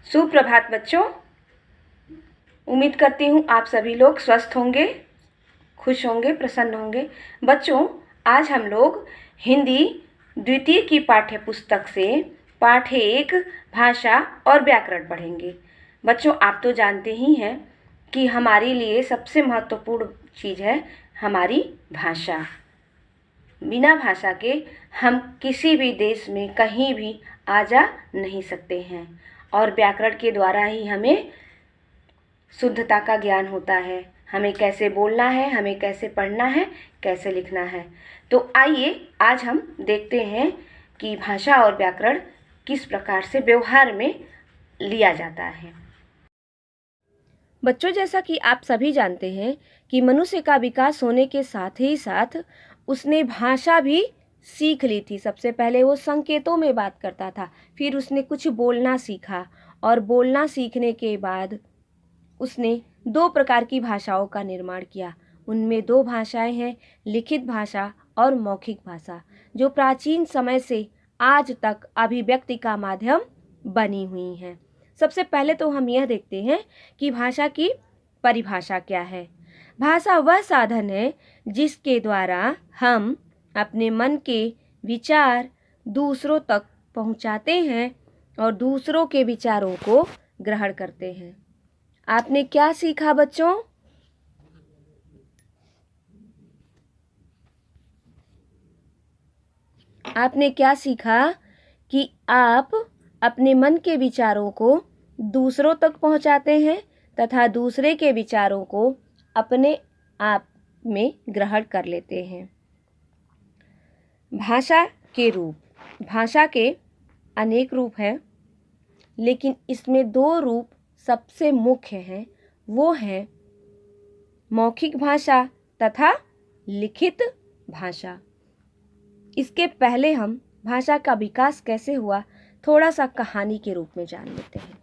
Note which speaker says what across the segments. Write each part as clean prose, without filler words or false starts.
Speaker 1: सुप्रभात बच्चों। उम्मीद करती हूँ आप सभी लोग स्वस्थ होंगे, खुश होंगे, प्रसन्न होंगे। बच्चों, आज हम लोग हिंदी द्वितीय की पाठ्य पुस्तक से पाठ 1 भाषा और व्याकरण पढ़ेंगे। बच्चों, आप तो जानते ही हैं कि हमारे लिए सबसे महत्वपूर्ण चीज़ है हमारी भाषा। बिना भाषा के हम किसी भी देश में कहीं भी आ जा नहीं सकते हैं, और व्याकरण के द्वारा ही हमें शुद्धता का ज्ञान होता है। हमें कैसे बोलना है, हमें कैसे पढ़ना है, कैसे लिखना है। तो आइए आज हम देखते हैं कि भाषा और व्याकरण किस प्रकार से व्यवहार में लिया जाता है। बच्चों, जैसा कि आप सभी जानते हैं कि मनुष्य का विकास होने के साथ ही साथ उसने भाषा भी सीख ली थी। सबसे पहले वो संकेतों में बात करता था, फिर उसने कुछ बोलना सीखा, और बोलना सीखने के बाद उसने 2 प्रकार की भाषाओं का निर्माण किया। उनमें 2 भाषाएं हैं, लिखित भाषा और मौखिक भाषा, जो प्राचीन समय से आज तक अभिव्यक्ति का माध्यम बनी हुई हैं। सबसे पहले तो हम यह देखते हैं कि भाषा की परिभाषा क्या है। भाषा वह साधन है जिसके द्वारा हम अपने मन के विचार दूसरों तक पहुंचाते हैं और दूसरों के विचारों को ग्रहण करते हैं। आपने क्या सीखा बच्चों? आपने क्या सीखा कि आप अपने मन के विचारों को दूसरों तक पहुंचाते हैं तथा दूसरे के विचारों को अपने आप में ग्रहण कर लेते हैं। भाषा के रूप। भाषा के अनेक रूप हैं, लेकिन इसमें 2 रूप सबसे मुख्य हैं। वो हैं मौखिक भाषा तथा लिखित भाषा। इसके पहले हम भाषा का विकास कैसे हुआ थोड़ा सा कहानी के रूप में जान लेते हैं।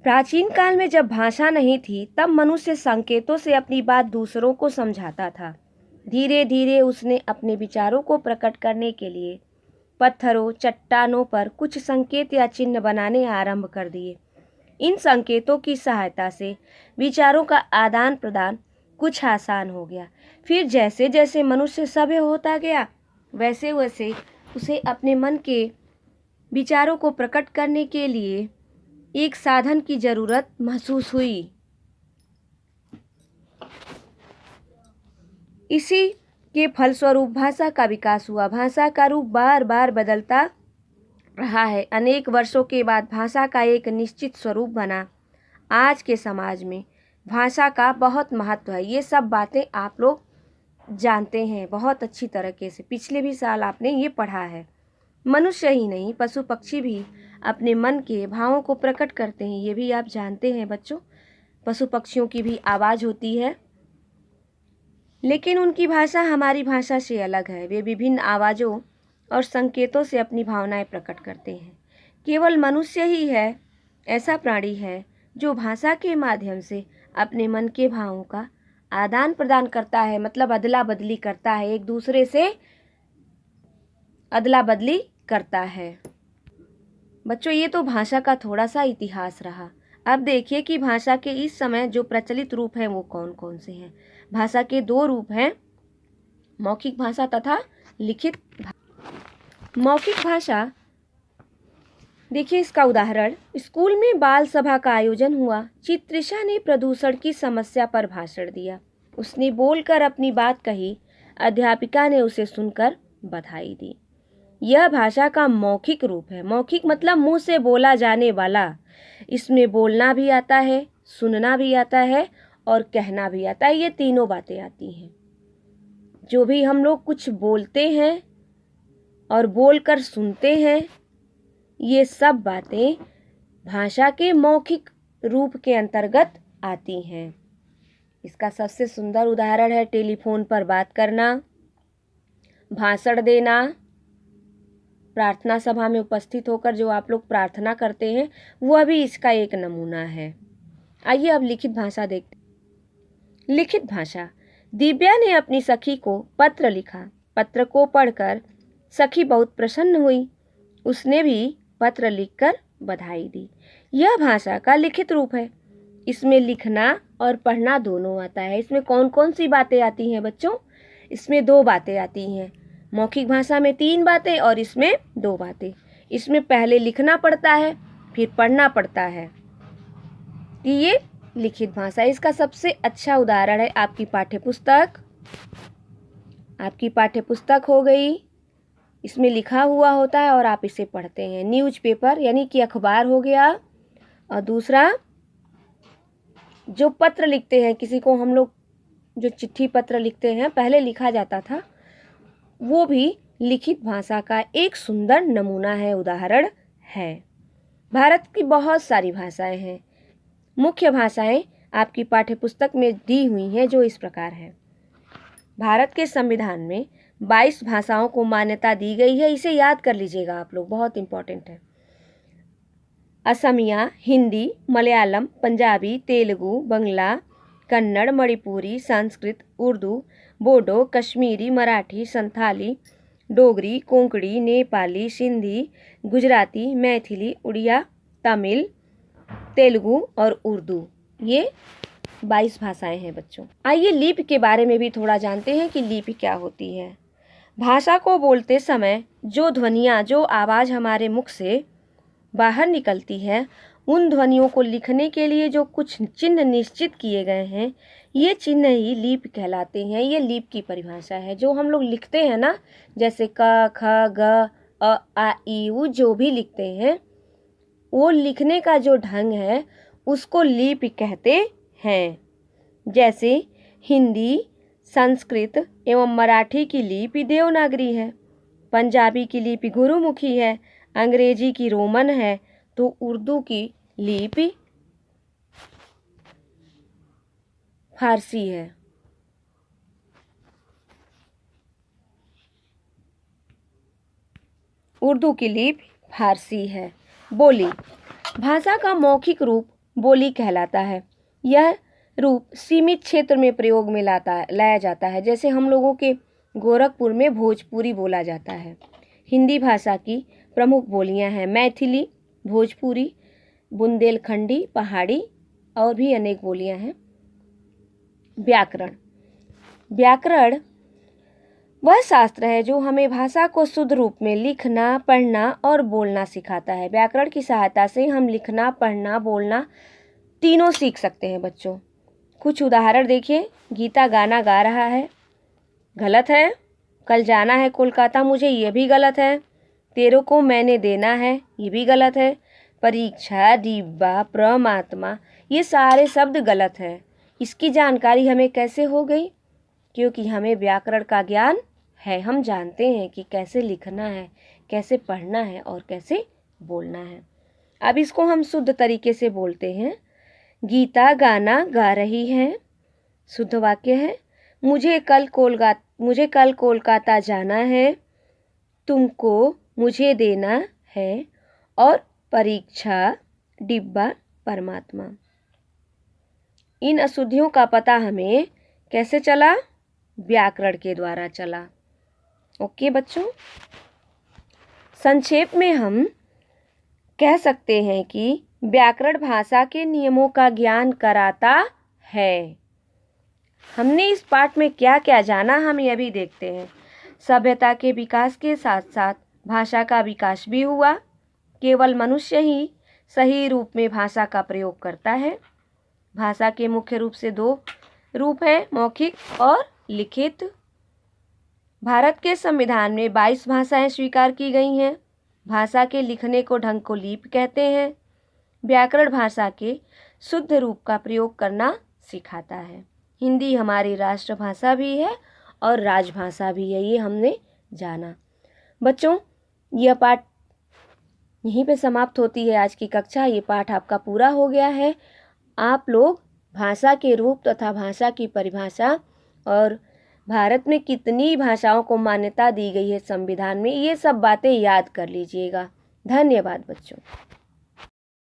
Speaker 1: प्राचीन काल में जब भाषा नहीं थी, तब मनुष्य संकेतों से अपनी बात दूसरों को समझाता था। धीरे धीरे उसने अपने विचारों को प्रकट करने के लिए पत्थरों, चट्टानों पर कुछ संकेत या चिन्ह बनाने आरंभ कर दिए। इन संकेतों की सहायता से विचारों का आदान प्रदान कुछ आसान हो गया। फिर जैसे जैसे मनुष्य सभ्य होता गया, वैसे वैसे उसे अपने मन के विचारों को प्रकट करने के लिए एक साधन की जरूरत महसूस हुई। इसी के फलस्वरूप भाषा का विकास हुआ। भाषा का रूप बार बार बदलता रहा है। अनेक वर्षों के बाद भाषा का एक निश्चित स्वरूप बना। आज के समाज में भाषा का बहुत महत्व है। ये सब बातें आप लोग जानते हैं बहुत अच्छी तरीके से। पिछले भी साल आपने ये पढ़ा है। मनुष्य ही नहीं, पशु पक्षी भी अपने मन के भावों को प्रकट करते हैं। ये भी आप जानते हैं बच्चों। पशु पक्षियों की भी आवाज़ होती है, लेकिन उनकी भाषा हमारी भाषा से अलग है। वे विभिन्न आवाज़ों और संकेतों से अपनी भावनाएं प्रकट करते हैं। केवल मनुष्य ही है ऐसा प्राणी है जो भाषा के माध्यम से अपने मन के भावों का आदान प्रदान करता है, मतलब अदला बदली करता है, एक दूसरे से अदला बदली करता है। बच्चों, ये तो भाषा का थोड़ा सा इतिहास रहा। अब देखिए कि भाषा के इस समय जो प्रचलित रूप हैं वो कौन कौन से हैं। भाषा के 2 रूप हैं, मौखिक भाषा तथा लिखित भाषा। मौखिक भाषा, देखिए इसका उदाहरण, स्कूल में बाल सभा का आयोजन हुआ। चित्रिशा ने प्रदूषण की समस्या पर भाषण दिया। उसने बोलकर अपनी बात कही। अध्यापिका ने उसे सुनकर बधाई दी। यह भाषा का मौखिक रूप है। मौखिक मतलब मुंह से बोला जाने वाला। इसमें बोलना भी आता है, सुनना भी आता है और कहना भी आता है। ये तीनों बातें आती हैं। जो भी हम लोग कुछ बोलते हैं और बोलकर सुनते हैं, ये सब बातें भाषा के मौखिक रूप के अंतर्गत आती हैं। इसका सबसे सुंदर उदाहरण है टेलीफोन पर बात करना, भाषण देना, प्रार्थना सभा में उपस्थित होकर जो आप लोग प्रार्थना करते हैं, वह भी इसका एक नमूना है। आइए अब लिखित भाषा देखते हैं। लिखित भाषा। दिव्या ने अपनी सखी को पत्र लिखा। पत्र को पढ़कर सखी बहुत प्रसन्न हुई। उसने भी पत्र लिखकर बधाई दी। यह भाषा का लिखित रूप है। इसमें लिखना और पढ़ना दोनों आता है। इसमें कौन कौन सी बातें आती हैं बच्चों? इसमें 2 बातें आती हैं। मौखिक भाषा में 3 बातें और इसमें 2 बातें। इसमें पहले लिखना पड़ता है, फिर पढ़ना पड़ता है। ये लिखित भाषा। इसका सबसे अच्छा उदाहरण है आपकी पाठ्यपुस्तक। आपकी पाठ्यपुस्तक हो गई, इसमें लिखा हुआ होता है और आप इसे पढ़ते हैं। न्यूज़पेपर यानी कि अखबार हो गया। और दूसरा जो पत्र लिखते हैं, किसी को हम लोग जो चिट्ठी पत्र लिखते हैं, पहले लिखा जाता था, वो भी लिखित भाषा का एक सुंदर नमूना है, उदाहरण है। भारत की बहुत सारी भाषाएं हैं। मुख्य भाषाएं आपकी पाठ्यपुस्तक में दी हुई हैं, जो इस प्रकार है। भारत के संविधान में 22 भाषाओं को मान्यता दी गई है। इसे याद कर लीजिएगा आप लोग, बहुत इंपॉर्टेंट है। असमिया, हिंदी, मलयालम, पंजाबी, तेलुगु, बंगला, कन्नड़, मणिपुरी, संस्कृत, उर्दू, बोडो, कश्मीरी, मराठी, संथाली, डोगरी, कोंकणी, नेपाली, सिंधी, गुजराती, मैथिली, उड़िया, तमिल, तेलुगु और उर्दू। ये 22 भाषाएं हैं बच्चों। आइए लिपि के बारे में भी थोड़ा जानते हैं कि लिपि क्या होती है। भाषा को बोलते समय जो ध्वनियाँ, जो आवाज़ हमारे मुख से बाहर निकलती है, उन ध्वनियों को लिखने के लिए जो कुछ चिन्ह निश्चित किए गए हैं, ये चिन्ह ही लिपि कहलाते हैं। ये लिपि की परिभाषा है। जो हम लोग लिखते हैं ना, जैसे क, ख, ग, अ, आ, ई, उ, जो भी लिखते हैं, वो लिखने का जो ढंग है उसको लिपि कहते हैं। जैसे हिंदी, संस्कृत एवं मराठी की लिपि देवनागरी है, पंजाबी की लिपि गुरुमुखी है, अंग्रेजी की रोमन है, तो उर्दू की लिपि फारसी है। उर्दू की लिपि फारसी है। बोली। भाषा का मौखिक रूप बोली कहलाता है। यह रूप सीमित क्षेत्र में प्रयोग में लाया जाता है। जैसे हम लोगों के गोरखपुर में भोजपुरी बोला जाता है। हिंदी भाषा की प्रमुख बोलियां हैं मैथिली, भोजपुरी, बुंदेलखंडी, पहाड़ी और भी अनेक बोलियां हैं। व्याकरण। व्याकरण वह शास्त्र है जो हमें भाषा को शुद्ध रूप में लिखना, पढ़ना और बोलना सिखाता है। व्याकरण की सहायता से हम लिखना, पढ़ना, बोलना तीनों सीख सकते हैं बच्चों। कुछ उदाहरण देखिए। गीता गाना गा रहा है, गलत है। कल जाना है कोलकाता मुझे, ये भी गलत है। तेरे को मैंने देना है, ये भी गलत है। परीक्षा, डिब्बा, परमात्मा, ये सारे शब्द गलत है। इसकी जानकारी हमें कैसे हो गई? क्योंकि हमें व्याकरण का ज्ञान है। हम जानते हैं कि कैसे लिखना है, कैसे पढ़ना है और कैसे बोलना है। अब इसको हम शुद्ध तरीके से बोलते हैं। गीता गाना गा रही है, शुद्ध वाक्य है। मुझे कल कोलकाता जाना है, तुमको मुझे देना है, और परीक्षा, डिब्बा, परमात्मा। इन अशुद्धियों का पता हमें कैसे चला? व्याकरण के द्वारा चला। ओके बच्चों, संक्षेप में हम कह सकते हैं कि व्याकरण भाषा के नियमों का ज्ञान कराता है। हमने इस पाठ में क्या क्या जाना, हम यह भी देखते हैं। सभ्यता के विकास के साथ साथ भाषा का विकास भी हुआ। केवल मनुष्य ही सही रूप में भाषा का प्रयोग करता है। भाषा के मुख्य रूप से 2 रूप हैं, मौखिक और लिखित। भारत के संविधान में 22 भाषाएं स्वीकार की गई हैं। भाषा के लिखने को ढंग को लिपि कहते हैं। व्याकरण भाषा के शुद्ध रूप का प्रयोग करना सिखाता है। हिंदी हमारी राष्ट्रभाषा भी है और राजभाषा भी है, ये हमने जाना। बच्चों, यह पाठ यहीं पे समाप्त होती है आज की कक्षा। ये पाठ आपका पूरा हो गया है। आप लोग भाषा के रूप तथा भाषा की परिभाषा और भारत में कितनी भाषाओं को मान्यता दी गई है संविधान में, ये सब बातें याद कर लीजिएगा। धन्यवाद बच्चों।